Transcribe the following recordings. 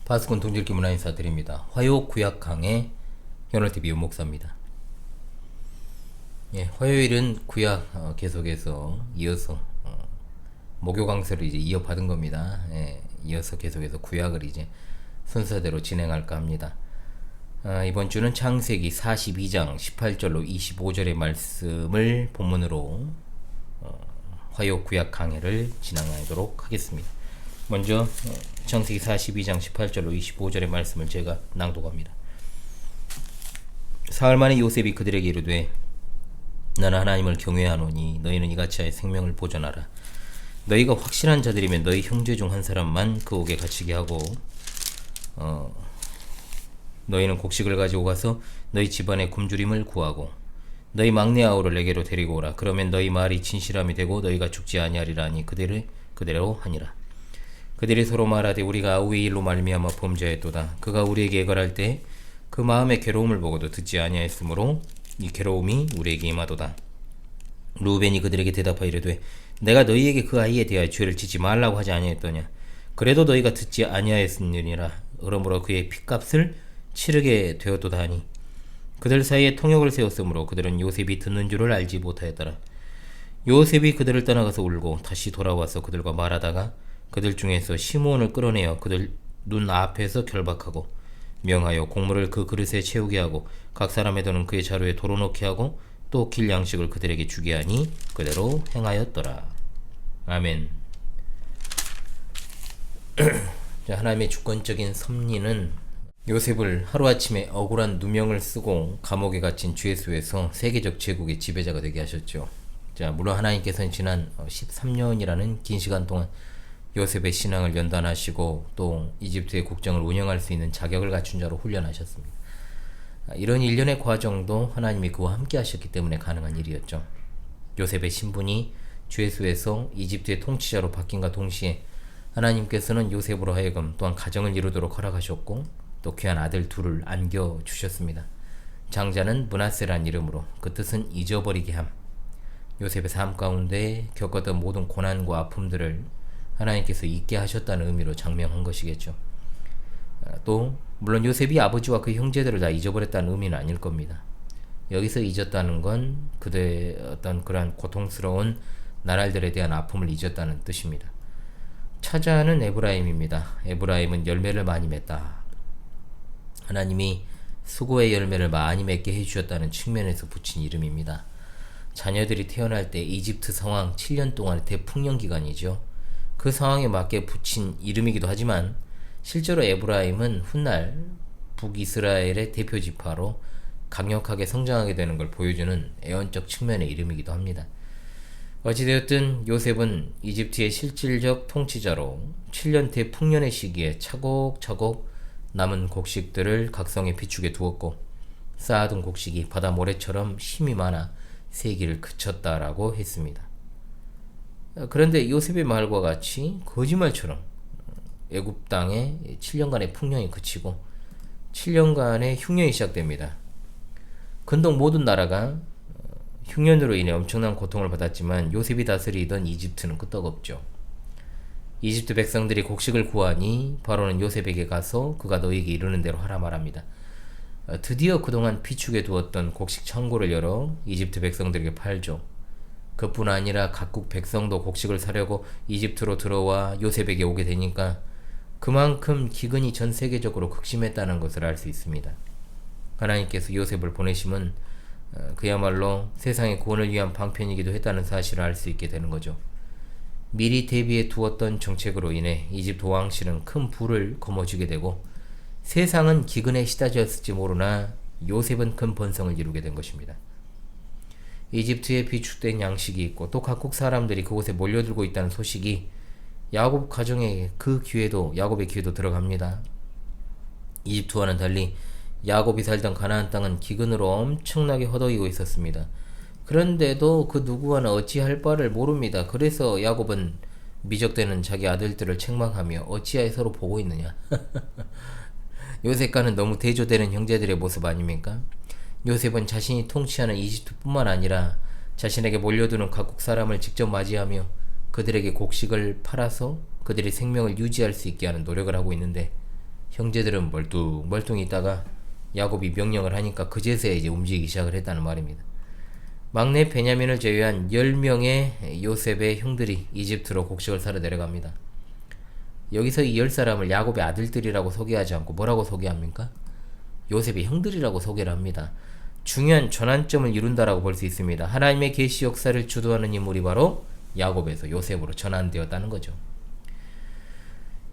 파수꾼 동질기 문화 인사드립니다. 화요 구약 강의 현월TV 윤목사입니다. 화요일은 구약 계속해서 이어서 목요 강서를 이제 이어받은 겁니다. 이어서 계속해서 구약을 이제 순서대로 진행할까 합니다. 이번 주는 창세기 42장 18절로 25절의 말씀을 본문으로 화요 구약 강해를 진행하도록 하겠습니다. 먼저 창세기 42장 18절로 25절의 말씀을 제가 낭독합니다. 사흘 만에 요셉이 그들에게 이르되 나는 하나님을 경외하노니 너희는 이같이 하여 생명을 보존하라. 너희가 확실한 자들이면 너희 형제 중 한 사람만 그 옥에 갇히게 하고 너희는 곡식을 가지고 가서 너희 집안의 굶주림을 구하고 너희 막내 아우를 내게로 데리고 오라. 그러면 너희 말이 진실함이 되고 너희가 죽지 아니하리라 하니 그대로 하니라. 그들이 서로 말하되 우리가 아우의 일로 말미암아 범죄했도다. 그가 우리에게 애걸할 때 그 마음의 괴로움을 보고도 듣지 아니하였으므로 이 괴로움이 우리에게 임하도다. 루벤이 그들에게 대답하여 이르되 내가 너희에게 그 아이에 대하여 죄를 짓지 말라고 하지 아니하였더냐. 그래도 너희가 듣지 아니하였느니라. 그러므로 그의 핏값을 치르게 되었도다 하니 그들 사이에 통역을 세웠으므로 그들은 요셉이 듣는 줄을 알지 못하였더라. 요셉이 그들을 떠나가서 울고 다시 돌아와서 그들과 말하다가 그들 중에서 시므온을 끌어내어 그들 눈 앞에서 결박하고 명하여 곡물을 그 그릇에 채우게 하고 각 사람의 돈은 그의 자루에 덜어놓게 하고 또 길 양식을 그들에게 주게 하니 그대로 행하였더라. 아멘. 하나님의 주권적인 섭리는 요셉을 하루아침에 억울한 누명을 쓰고 감옥에 갇힌 죄수에서 세계적 제국의 지배자가 되게 하셨죠. 물론 하나님께서는 지난 13년이라는 긴 시간 동안 요셉의 신앙을 연단하시고 또 이집트의 국정을 운영할 수 있는 자격을 갖춘 자로 훈련하셨습니다. 이런 일련의 과정도 하나님이 그와 함께 하셨기 때문에 가능한 일이었죠. 요셉의 신분이 죄수에서 이집트의 통치자로 바뀐과 동시에 하나님께서는 요셉으로 하여금 또한 가정을 이루도록 허락하셨고 또 귀한 아들 둘을 안겨주셨습니다. 장자는 므낫세란 이름으로 그 뜻은 잊어버리게 함. 요셉의 삶 가운데 겪었던 모든 고난과 아픔들을 하나님께서 잊게 하셨다는 의미로 장명한 것이겠죠. 또 물론 요셉이 아버지와 그 형제들을 다 잊어버렸다는 의미는 아닐 겁니다. 여기서 잊었다는 건 그들의 어떤 그러한 고통스러운 나날들에 대한 아픔을 잊었다는 뜻입니다. 차자는 에브라임입니다. 에브라임은 열매를 많이 맺다. 하나님이 수고의 열매를 많이 맺게 해주셨다는 측면에서 붙인 이름입니다. 자녀들이 태어날 때 이집트 상황 7년 동안의 대풍년 기간이죠. 그 상황에 맞게 붙인 이름이기도 하지만 실제로 에브라임은 훗날 북이스라엘의 대표 지파로 강력하게 성장하게 되는 걸 보여주는 애언적 측면의 이름이기도 합니다. 어찌되었든 요셉은 이집트의 실질적 통치자로 7년 대풍년의 시기에 차곡차곡 남은 곡식들을 각성의 비축에 두었고 쌓아둔 곡식이 바다 모래처럼 힘이 많아 세기를 그쳤다라고 했습니다. 그런데 요셉의 말과 같이 거짓말처럼 애굽 땅에 7년간의 풍년이 그치고 7년간의 흉년이 시작됩니다. 근동 모든 나라가 흉년으로 인해 엄청난 고통을 받았지만 요셉이 다스리던 이집트는 끄떡없죠. 이집트 백성들이 곡식을 구하니 바로는 요셉에게 가서 그가 너희에게 이르는 대로 하라 말합니다. 드디어 그동안 비축해 두었던 곡식 창고를 열어 이집트 백성들에게 팔죠. 그뿐 아니라 각국 백성도 곡식을 사려고 이집트로 들어와 요셉에게 오게 되니까 그만큼 기근이 전 세계적으로 극심했다는 것을 알 수 있습니다. 하나님께서 요셉을 보내심은 그야말로 세상의 구원을 위한 방편이기도 했다는 사실을 알 수 있게 되는 거죠. 미리 대비해 두었던 정책으로 인해 이집트 왕실은 큰 부를 거머쥐게 되고 세상은 기근에 시달렸을지 모르나 요셉은 큰 번성을 이루게 된 것입니다. 이집트에 비축된 양식이 있고 또 각국 사람들이 그곳에 몰려들고 있다는 소식이 야곱 가정의 야곱의 귀에도 들어갑니다. 이집트와는 달리 야곱이 살던 가나안 땅은 기근으로 엄청나게 허덕이고 있었습니다. 그런데도 그 누구와는 어찌할 바를 모릅니다. 그래서 야곱은 미적대는 자기 아들들을 책망하며 어찌하여 서로 보고 있느냐. 요셉과는 너무 대조되는 형제들의 모습 아닙니까? 요셉은 자신이 통치하는 이집트뿐만 아니라 자신에게 몰려드는 각국 사람을 직접 맞이하며 그들에게 곡식을 팔아서 그들의 생명을 유지할 수 있게 하는 노력을 하고 있는데 형제들은 멀뚱멀뚱 있다가 야곱이 명령을 하니까 그제서야 이제 움직이기 시작을 했다는 말입니다. 막내 베냐민을 제외한 10명의 요셉의 형들이 이집트로 곡식을 사러 내려갑니다. 여기서 이 10사람을 야곱의 아들들이라고 소개하지 않고 뭐라고 소개합니까? 요셉의 형들이라고 소개를 합니다. 중요한 전환점을 이룬다라고 볼 수 있습니다. 하나님의 계시 역사를 주도하는 인물이 바로 야곱에서 요셉으로 전환되었다는 거죠.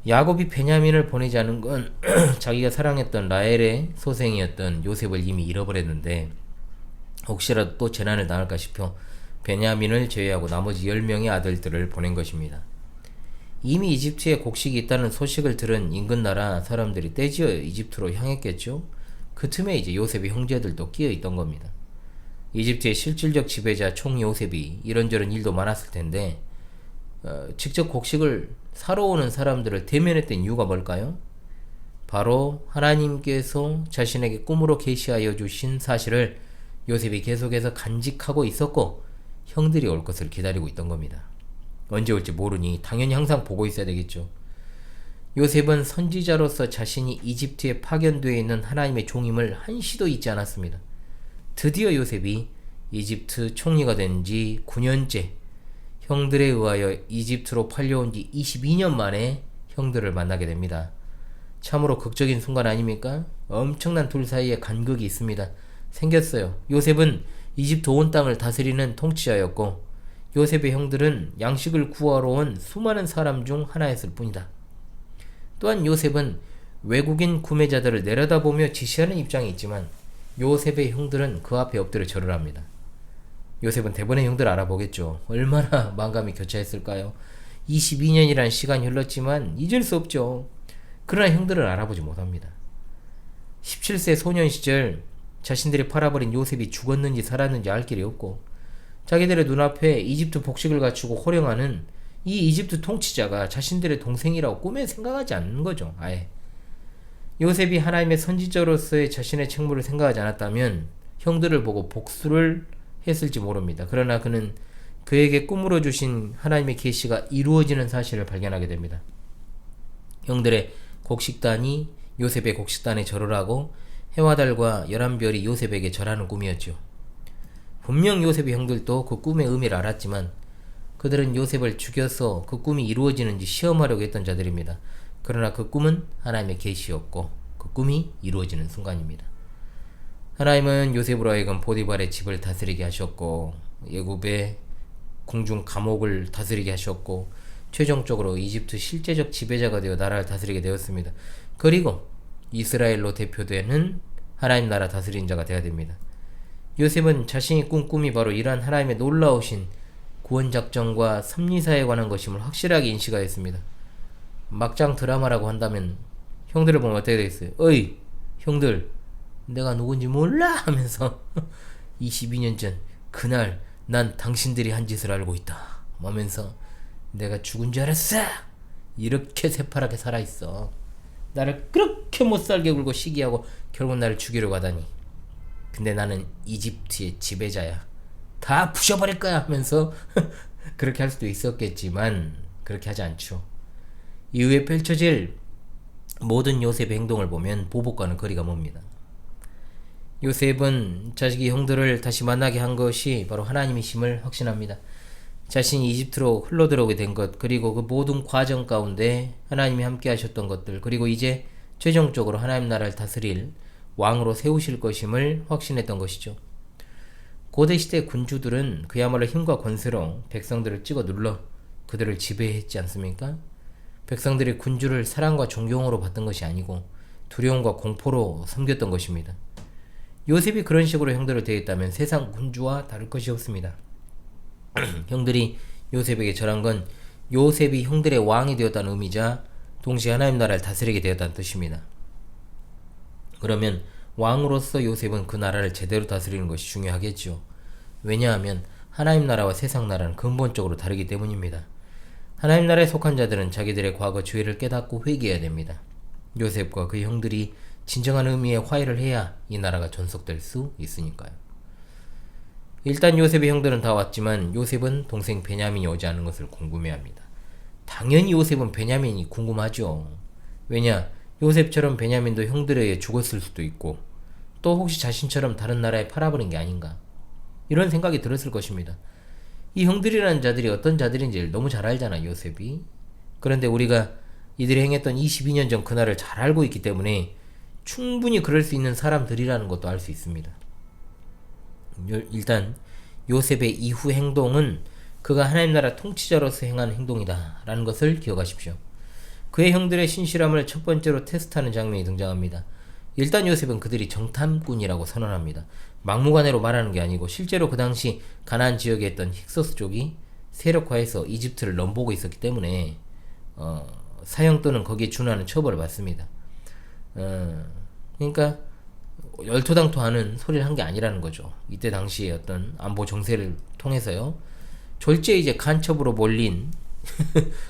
야곱이 베냐민을 보내지 않은 건 자기가 사랑했던 라헬의 소생이었던 요셉을 이미 잃어버렸는데 혹시라도 또 재난을 당할까 싶어 베냐민을 제외하고 나머지 10명의 아들들을 보낸 것입니다. 이미 이집트에 곡식이 있다는 소식을 들은 인근 나라 사람들이 떼지어 이집트로 향했겠죠. 그 틈에 이제 요셉의 형제들도 끼어 있던 겁니다. 이집트의 실질적 지배자 총 요셉이 이런저런 일도 많았을 텐데 직접 곡식을 사러 오는 사람들을 대면했던 이유가 뭘까요? 바로 하나님께서 자신에게 꿈으로 계시하여 주신 사실을 요셉이 계속해서 간직하고 있었고 형들이 올 것을 기다리고 있던 겁니다. 언제 올지 모르니 당연히 항상 보고 있어야 되겠죠. 요셉은 선지자로서 자신이 이집트에 파견되어 있는 하나님의 종임을 한시도 잊지 않았습니다. 드디어 요셉이 이집트 총리가 된 지 9년째 형들에 의하여 이집트로 팔려온 지 22년 만에 형들을 만나게 됩니다. 참으로 극적인 순간 아닙니까? 엄청난 둘 사이에 간극이 있습니다. 생겼어요. 요셉은 이집트 온 땅을 다스리는 통치자였고 요셉의 형들은 양식을 구하러 온 수많은 사람 중 하나였을 뿐이다. 또한 요셉은 외국인 구매자들을 내려다보며 지시하는 입장이 있지만 요셉의 형들은 그 앞에 엎드려 절을 합니다. 요셉은 대번에 형들 알아보겠죠. 얼마나 만감이 교차했을까요? 22년이란 시간이 흘렀지만 잊을 수 없죠. 그러나 형들을 알아보지 못합니다. 17세 소년 시절 자신들이 팔아버린 요셉이 죽었는지 살았는지 알 길이 없고 자기들의 눈앞에 이집트 복식을 갖추고 호령하는 이 이집트 통치자가 자신들의 동생이라고 꿈에 생각하지 않는 거죠. 아예. 요셉이 하나님의 선지자로서의 자신의 책무를 생각하지 않았다면 형들을 보고 복수를 했을지 모릅니다. 그러나 그는 그에게 꿈으로 주신 하나님의 계시가 이루어지는 사실을 발견하게 됩니다. 형들의 곡식단이 요셉의 곡식단에 절을 하고 해와 달과 11별이 요셉에게 절하는 꿈이었죠. 분명 요셉의 형들도 그 꿈의 의미를 알았지만 그들은 요셉을 죽여서 그 꿈이 이루어지는지 시험하려고 했던 자들입니다. 그러나 그 꿈은 하나님의 계시였고 그 꿈이 이루어지는 순간입니다. 하나님은 요셉으로 하여금 보디발의 집을 다스리게 하셨고 애굽의 궁중 감옥을 다스리게 하셨고 최종적으로 이집트 실제적 지배자가 되어 나라를 다스리게 되었습니다. 그리고 이스라엘로 대표되는 하나님 나라 다스린 자가 되어야 됩니다. 요셉은 자신이 꾼 꿈이 바로 이러한 하나님의 놀라우신 구원작전과 섭리사에 관한 것임을 확실하게 인식하였습니다. 막장 드라마라고 한다면 형들을 보면 어떻게 되겠어요? 어이 형들 내가 누군지 몰라? 하면서 22년 전 그날 난 당신들이 한 짓을 알고 있다 하면서 내가 죽은 줄 알았어! 이렇게 새파랗게 살아있어. 나를 그렇게 못살게 굴고 시기하고 결국 나를 죽이려고 하다니. 근데 나는 이집트의 지배자야. 다 부셔버릴 거야 하면서 그렇게 할 수도 있었겠지만 그렇게 하지 않죠. 이후에 펼쳐질 모든 요셉의 행동을 보면 보복과는 거리가 멉니다. 요셉은 자식이 형들을 다시 만나게 한 것이 바로 하나님이심을 확신합니다. 자신이 이집트로 흘러들어오게 된 것, 그리고 그 모든 과정 가운데 하나님이 함께 하셨던 것들, 그리고 이제 최종적으로 하나님 나라를 다스릴 왕으로 세우실 것임을 확신했던 것이죠. 고대시대 군주들은 그야말로 힘과 권세로 백성들을 찍어 눌러 그들을 지배했지 않습니까? 백성들이 군주를 사랑과 존경으로 봤던 것이 아니고 두려움과 공포로 섬겼던 것입니다. 요셉이 그런 식으로 형들을 대했다면 세상 군주와 다를 것이 없습니다. 형들이 요셉에게 절한 건 요셉이 형들의 왕이 되었다는 의미자 동시에 하나님 나라를 다스리게 되었다는 뜻입니다. 그러면 왕으로서 요셉은 그 나라를 제대로 다스리는 것이 중요하겠죠. 왜냐하면 하나님 나라와 세상 나라는 근본적으로 다르기 때문입니다. 하나님 나라에 속한 자들은 자기들의 과거 죄를 깨닫고 회개해야 됩니다. 요셉과 그 형들이 진정한 의미의 화해를 해야 이 나라가 존속될 수 있으니까요. 일단 요셉의 형들은 다 왔지만 요셉은 동생 베냐민이 오지 않은 것을 궁금해합니다. 당연히 요셉은 베냐민이 궁금하죠. 왜냐? 요셉처럼 베냐민도 형들에 의해 죽었을 수도 있고 또 혹시 자신처럼 다른 나라에 팔아버린 게 아닌가 이런 생각이 들었을 것입니다. 이 형들이라는 자들이 어떤 자들인지 너무 잘 알잖아 요셉이. 그런데 우리가 이들이 행했던 22년 전 그날을 잘 알고 있기 때문에 충분히 그럴 수 있는 사람들이라는 것도 알 수 있습니다. 일단 요셉의 이후 행동은 그가 하나님 나라 통치자로서 행한 행동이다 라는 것을 기억하십시오. 그의 형들의 신실함을 첫 번째로 테스트하는 장면이 등장합니다. 일단 요셉은 그들이 정탐꾼이라고 선언합니다. 막무가내로 말하는 게 아니고 실제로 그 당시 가나안 지역에 있던 힉소스족이 세력화해서 이집트를 넘보고 있었기 때문에 사형 또는 거기에 준하는 처벌을 받습니다. 그러니까 열토당토하는 소리를 한 게 아니라는 거죠. 이때 당시에 어떤 안보 정세를 통해서요. 졸제 이제 간첩으로 몰린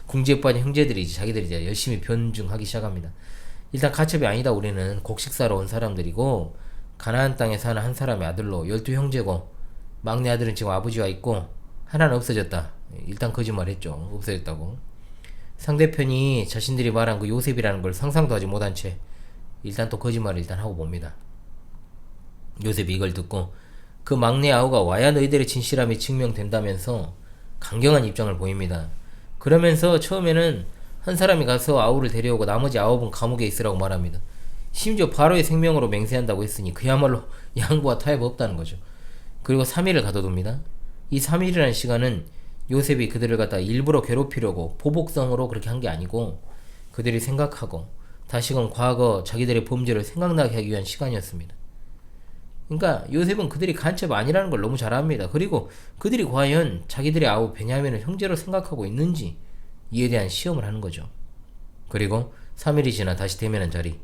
궁지에 빠진 형제들이 이제 자기들이 이제 열심히 변증하기 시작합니다. 일단 간첩이 아니다. 우리는 곡식사러 온 사람들이고 가나안 땅에 사는 한 사람의 아들로 12형제고 막내 아들은 지금 아버지와 있고 하나는 없어졌다. 일단 거짓말했죠. 없어졌다고. 상대편이 자신들이 말한 그 요셉이라는 걸 상상도 하지 못한 채 일단 또 거짓말을 일단 하고 봅니다. 요셉이 이걸 듣고 그 막내 아우가 와야 너희들의 진실함이 증명된다면서 강경한 입장을 보입니다. 그러면서 처음에는 한 사람이 가서 아우를 데려오고 나머지 9은 감옥에 있으라고 말합니다. 심지어 바로의 생명으로 맹세한다고 했으니 그야말로 양보와 타협 없다는 거죠. 그리고 3일을 가둬둡니다. 이 3일이라는 시간은 요셉이 그들을 갖다 일부러 괴롭히려고 보복성으로 그렇게 한 게 아니고 그들이 생각하고 다시금 과거 자기들의 범죄를 생각나게 하기 위한 시간이었습니다. 그러니까 요셉은 그들이 간첩 아니라는 걸 너무 잘 압니다. 그리고 그들이 과연 자기들의 아우 베냐민을 형제로 생각하고 있는지 이에 대한 시험을 하는 거죠. 그리고 3일이 지나 다시 대면한 자리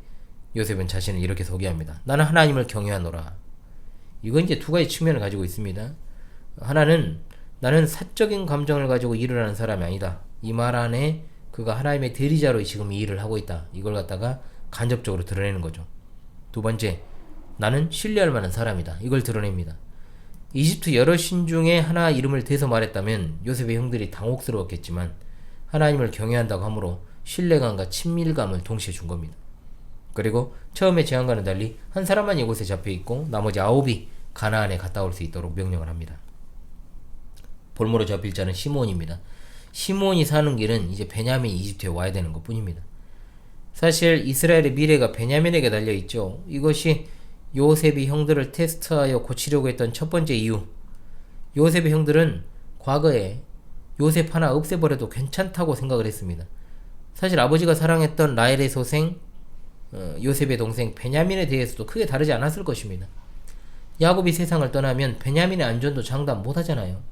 요셉은 자신을 이렇게 소개합니다. 나는 하나님을 경외하노라. 이건 이제 두 가지 측면을 가지고 있습니다. 하나는 나는 사적인 감정을 가지고 일을 하는 사람이 아니다. 이 말 안에 그가 하나님의 대리자로 지금 이 일을 하고 있다. 이걸 갖다가 간접적으로 드러내는 거죠. 두 번째, 나는 신뢰할 만한 사람이다. 이걸 드러냅니다. 이집트 여러 신 중에 하나 이름을 대서 말했다면 요셉의 형들이 당혹스러웠겠지만 하나님을 경외한다고 하므로 신뢰감과 친밀감을 동시에 준 겁니다. 그리고 처음의 제안과는 달리 한 사람만 이곳에 잡혀있고 나머지 9이 가나안에 갔다 올 수 있도록 명령을 합니다. 볼모로 잡힐 자는 시몬입니다. 시몬이 사는 길은 이제 베냐민이 이집트에 와야 되는 것 뿐입니다. 사실 이스라엘의 미래가 베냐민에게 달려있죠. 이것이 요셉이 형들을 테스트하여 고치려고 했던 첫 번째 이유. 요셉의 형들은 과거에 요셉 하나 없애버려도 괜찮다고 생각을 했습니다. 사실 아버지가 사랑했던 라헬의 소생 요셉의 동생 베냐민에 대해서도 크게 다르지 않았을 것입니다. 야곱이 세상을 떠나면 베냐민의 안전도 장담 못하잖아요.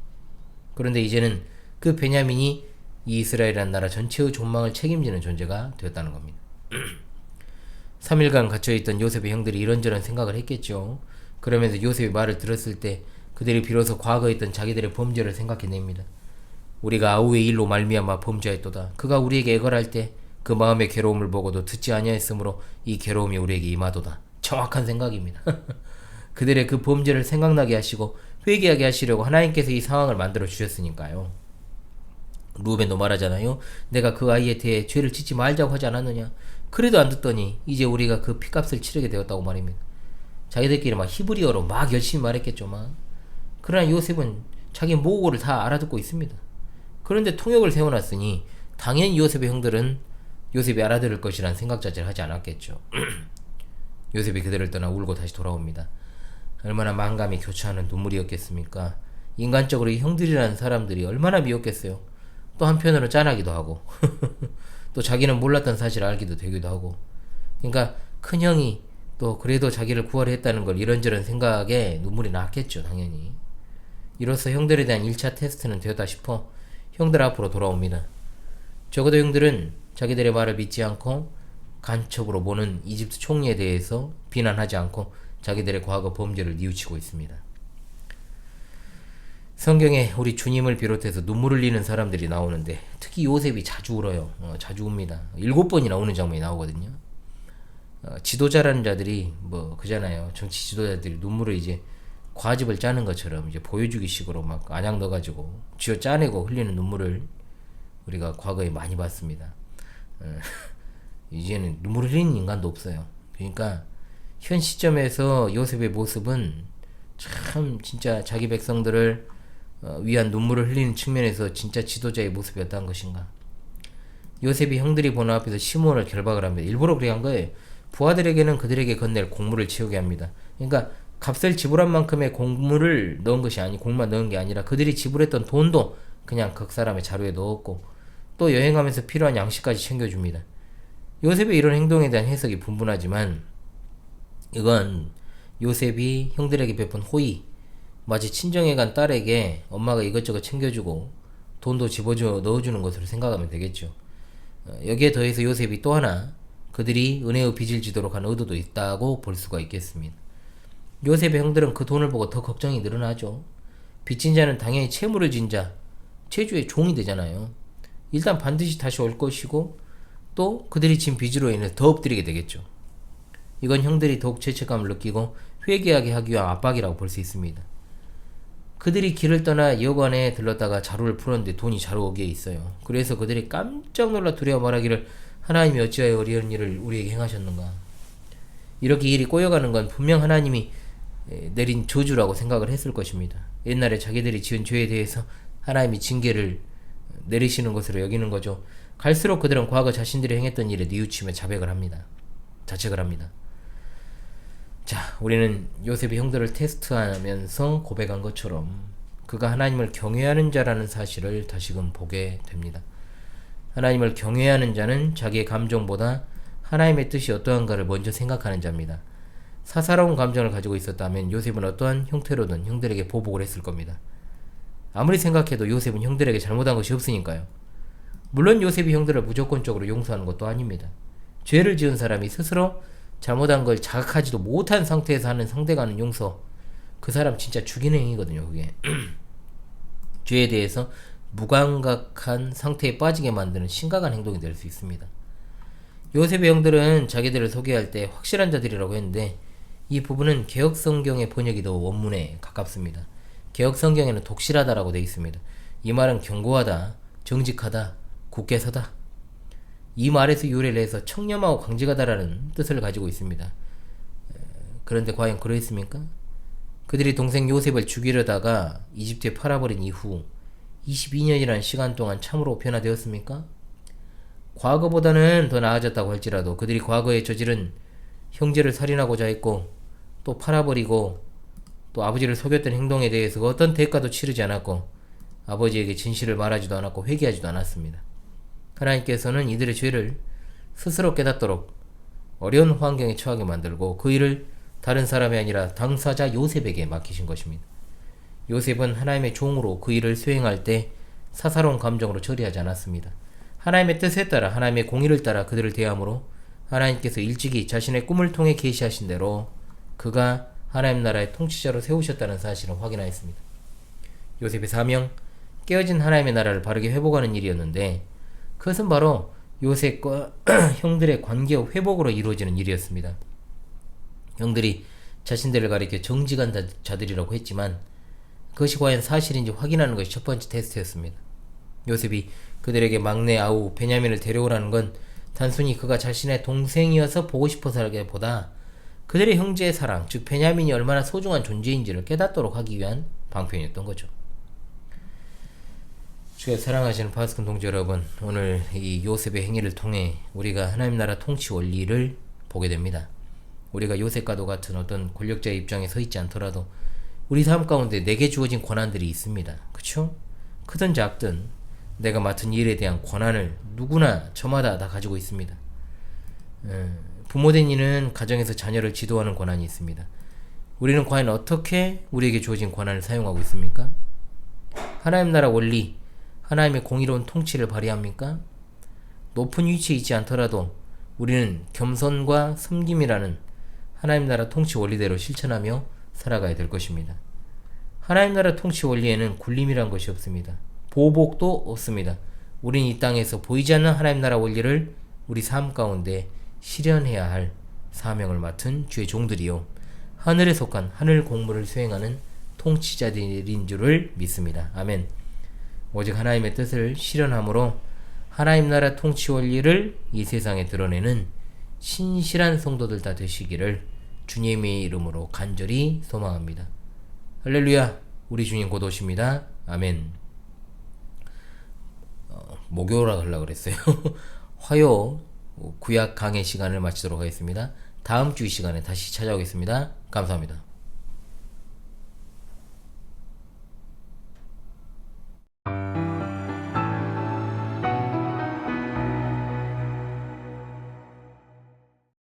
그런데 이제는 그 베냐민이 이 이스라엘이라는 나라 전체의 존망을 책임지는 존재가 되었다는 겁니다. 3일간 갇혀있던 요셉의 형들이 이런저런 생각을 했겠죠. 그러면서 요셉의 말을 들었을 때 그들이 비로소 과거에 있던 자기들의 범죄를 생각해냅니다. 우리가 아우의 일로 말미암아 범죄하였도다. 그가 우리에게 애걸할 때 그 마음의 괴로움을 보고도 듣지 아니하였으므로 이 괴로움이 우리에게 임하도다. 정확한 생각입니다. 그들의 그 범죄를 생각나게 하시고 회개하게 하시려고 하나님께서 이 상황을 만들어 주셨으니까요. 루벤도 말하잖아요. 내가 그 아이에 대해 죄를 짓지 말자고 하지 않았느냐. 그래도 안 듣더니 이제 우리가 그 피값을 치르게 되었다고 말입니다. 자기들끼리 막 히브리어로 막 열심히 말했겠죠. 막. 그러나 요셉은 자기 모국어를 다 알아듣고 있습니다. 그런데 통역을 세워놨으니 당연히 요셉의 형들은 요셉이 알아들을 것이란 생각 자체를 하지 않았겠죠. 요셉이 그들을 떠나 울고 다시 돌아옵니다. 얼마나 만감이 교차하는 눈물이었겠습니까? 인간적으로 이 형들이라는 사람들이 얼마나 미웠겠어요. 또 한편으로 짠하기도 하고 또 자기는 몰랐던 사실을 알기도 되기도 하고. 그러니까 큰형이 또 그래도 자기를 구하려 했다는 걸 이런저런 생각에 눈물이 났겠죠. 당연히. 이로써 형들에 대한 1차 테스트는 되었다 싶어 형들 앞으로 돌아옵니다. 적어도 형들은 자기들의 말을 믿지 않고 간첩으로 보는 이집트 총리에 대해서 비난하지 않고 자기들의 과거 범죄를 뉘우치고 있습니다. 성경에 우리 주님을 비롯해서 눈물을 흘리는 사람들이 나오는데 특히 요셉이 자주 울어요. 자주 웁니다. 7번이나 우는 장면이 나오거든요. 지도자라는 자들이 뭐 그잖아요. 정치 지도자들이 눈물을 이제 과즙을 짜는 것처럼 이제 보여주기 식으로 막 안약 넣어가지고 쥐어 짜내고 흘리는 눈물을 우리가 과거에 많이 봤습니다. 이제는 눈물을 흘리는 인간도 없어요. 그러니까 현 시점에서 요셉의 모습은 참 진짜 자기 백성들을 위한 눈물을 흘리는 측면에서 진짜 지도자의 모습이었다는 것인가. 요셉이 형들이 보는 앞에서 시므온을 결박을 합니다. 일부러 그렇게 한 거예요. 부하들에게는 그들에게 건넬 곡물을 채우게 합니다. 그러니까 값을 지불한 만큼의 곡물을 넣은 것이 아니, 곡만 넣은 게 아니라 그들이 지불했던 돈도 그냥 각 사람의 자루에 넣었고 또 여행하면서 필요한 양식까지 챙겨줍니다. 요셉의 이런 행동에 대한 해석이 분분하지만 이건 요셉이 형들에게 베푼 호의, 마치 친정에 간 딸에게 엄마가 이것저것 챙겨주고 돈도 넣어주는 것으로 생각하면 되겠죠. 여기에 더해서 요셉이 또 하나 그들이 은혜의 빚을 지도록 한 의도도 있다고 볼 수가 있겠습니다. 요셉의 형들은 그 돈을 보고 더 걱정이 늘어나죠. 빚진 자는 당연히 채무를 진 자, 채주의 종이 되잖아요. 일단 반드시 다시 올 것이고 또 그들이 진 빚으로 인해 더 엎드리게 되겠죠. 이건 형들이 더욱 죄책감을 느끼고 회개하게 하기 위한 압박이라고 볼 수 있습니다. 그들이 길을 떠나 여관에 들렀다가 자루를 풀었는데 돈이 자루 거기에 있어요. 그래서 그들이 깜짝 놀라 두려워 말하기를 하나님이 어찌하여 이런 일을 우리에게 행하셨는가. 이렇게 일이 꼬여가는 건 분명 하나님이 내린 저주라고 생각을 했을 것입니다. 옛날에 자기들이 지은 죄에 대해서 하나님이 징계를 내리시는 것으로 여기는 거죠. 갈수록 그들은 과거 자신들이 행했던 일에 뉘우치며 자책을 합니다. 자, 우리는 요셉이 형들을 테스트하면서 고백한 것처럼 그가 하나님을 경외하는 자라는 사실을 다시금 보게 됩니다. 하나님을 경외하는 자는 자기의 감정보다 하나님의 뜻이 어떠한가를 먼저 생각하는 자입니다. 사사로운 감정을 가지고 있었다면 요셉은 어떠한 형태로든 형들에게 보복을 했을 겁니다. 아무리 생각해도 요셉은 형들에게 잘못한 것이 없으니까요. 물론 요셉이 형들을 무조건적으로 용서하는 것도 아닙니다. 죄를 지은 사람이 스스로 잘못한 걸 자각하지도 못한 상태에서 하는 상대가 하는 용서, 그 사람 진짜 죽이는 행위거든요. 그게 죄에 대해서 무감각한 상태에 빠지게 만드는 심각한 행동이 될 수 있습니다. 요셉의 형들은 자기들을 소개할 때 확실한 자들이라고 했는데 이 부분은 개혁성경의 번역이 더 원문에 가깝습니다. 개혁성경에는 독실하다라고 되어 있습니다. 이 말은 견고하다, 정직하다, 굳게 서다, 이 말에서 유래를 해서 청렴하고 강직하다라는 뜻을 가지고 있습니다. 그런데 과연 그러했습니까? 그들이 동생 요셉을 죽이려다가 이집트에 팔아버린 이후 22년이라는 시간 동안 참으로 변화되었습니까? 과거보다는 더 나아졌다고 할지라도 그들이 과거에 저지른 형제를 살인하고자 했고 또 팔아버리고 또 아버지를 속였던 행동에 대해서 어떤 대가도 치르지 않았고 아버지에게 진실을 말하지도 않았고 회개하지도 않았습니다. 하나님께서는 이들의 죄를 스스로 깨닫도록 어려운 환경에 처하게 만들고 그 일을 다른 사람이 아니라 당사자 요셉에게 맡기신 것입니다. 요셉은 하나님의 종으로 그 일을 수행할 때 사사로운 감정으로 처리하지 않았습니다. 하나님의 뜻에 따라 하나님의 공의를 따라 그들을 대함으로 하나님께서 일찍이 자신의 꿈을 통해 계시하신 대로 그가 하나님 나라의 통치자로 세우셨다는 사실을 확인하였습니다. 요셉의 사명, 깨어진 하나님의 나라를 바르게 회복하는 일이었는데 그것은 바로 요셉과 형들의 관계 회복으로 이루어지는 일이었습니다. 형들이 자신들을 가리켜 정직한 자들이라고 했지만 그것이 과연 사실인지 확인하는 것이 첫 번째 테스트였습니다. 요셉이 그들에게 막내 아우 베냐민을 데려오라는 건 단순히 그가 자신의 동생이어서 보고 싶어서라기보다 그들의 형제의 사랑, 즉 베냐민이 얼마나 소중한 존재인지를 깨닫도록 하기 위한 방편이었던 거죠. 주의 사랑하시는 파스콘 동지 여러분, 오늘 이 요셉의 행위를 통해 우리가 하나님 나라 통치 원리를 보게 됩니다. 우리가 요셉과도 같은 어떤 권력자의 입장에 서 있지 않더라도 우리 삶 가운데 내게 주어진 권한들이 있습니다. 그쵸? 크든 작든 내가 맡은 일에 대한 권한을 누구나 저마다 다 가지고 있습니다. 부모된 이는 가정에서 자녀를 지도하는 권한이 있습니다. 우리는 과연 어떻게 우리에게 주어진 권한을 사용하고 있습니까? 하나님 나라 원리, 하나님의 공의로운 통치를 발휘합니까? 높은 위치에 있지 않더라도 우리는 겸손과 섬김이라는 하나님 나라 통치 원리대로 실천하며 살아가야 될 것입니다. 하나님 나라 통치 원리에는 굴림이란 것이 없습니다. 보복도 없습니다. 우린 이 땅에서 보이지 않는 하나님 나라 원리를 우리 삶 가운데 실현해야 할 사명을 맡은 주의 종들이요, 하늘에 속한 하늘 공무를 수행하는 통치자들인 줄을 믿습니다. 아멘. 오직 하나님의 뜻을 실현함으로 하나님 나라 통치 원리를 이 세상에 드러내는 신실한 성도들 다 되시기를 주님의 이름으로 간절히 소망합니다. 할렐루야. 우리 주님 곧 오십니다. 아멘. 목요라 하려고 그랬어요. 화요 구약 강의 시간을 마치도록 하겠습니다. 다음 주 이 시간에 다시 찾아오겠습니다. 감사합니다.